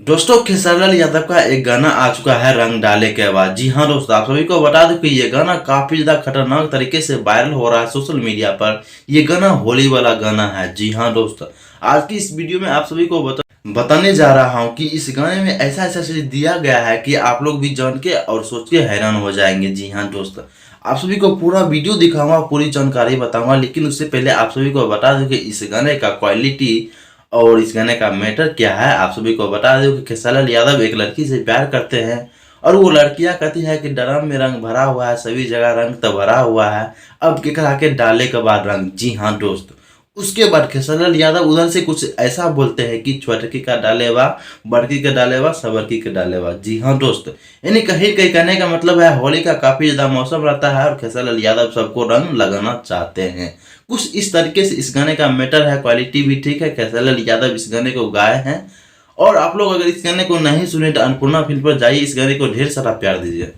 दोस्तों खेसारी लाल यादव का एक गाना आ चुका है रंग डाले के बाद। जी हाँ दोस्तों, आप सभी को बता दूं कि ये गाना काफी ज्यादा खतरनाक तरीके से वायरल हो रहा है सोशल मीडिया पर। ये गाना होली वाला गाना है। जी हाँ दोस्तों, आज की इस वीडियो में आप सभी को बताने जा रहा हूँ कि इस गाने में ऐसा ऐसा चीज दिया गया है कि आप लोग भी जान के और सोच के हैरान हो जाएंगे। जी हाँ दोस्तों, आप सभी को पूरा वीडियो दिखाऊंगा, पूरी जानकारी बताऊंगा, लेकिन उससे पहले आप सभी को बता दूं कि इस गाने का क्वालिटी और इस गाने का मैटर क्या है। आप सभी को बता दें कि खेसारी लाल यादव एक लड़की से प्यार करते हैं और वो लड़कियां कहती है कि ड्रम में रंग भरा हुआ है, सभी जगह रंग तो भरा हुआ है, अब केकरा के डाले के बाद रंग। जी हाँ दोस्त, उसके बाद खेसारी लाल यादव उधर से कुछ ऐसा बोलते हैं कि छोटकी का डाले बा, बड़की के डाले बा, सबरकी के डाले बा। जी हाँ दोस्त, यानी कहीं कहीं कहने का मतलब है होली का काफी ज्यादा मौसम रहता है और खेसारी लाल यादव सबको रंग लगाना चाहते हैं। कुछ इस तरीके से इस गाने का मैटर है। क्वालिटी भी ठीक है, खेसारी लाल यादव इस गाने को गाए हैं। और आप लोग अगर इस गाने को नहीं सुने तो अन्नपूर्णा फिल्म पर जाइए, इस गाने को ढेर सारा प्यार दीजिए।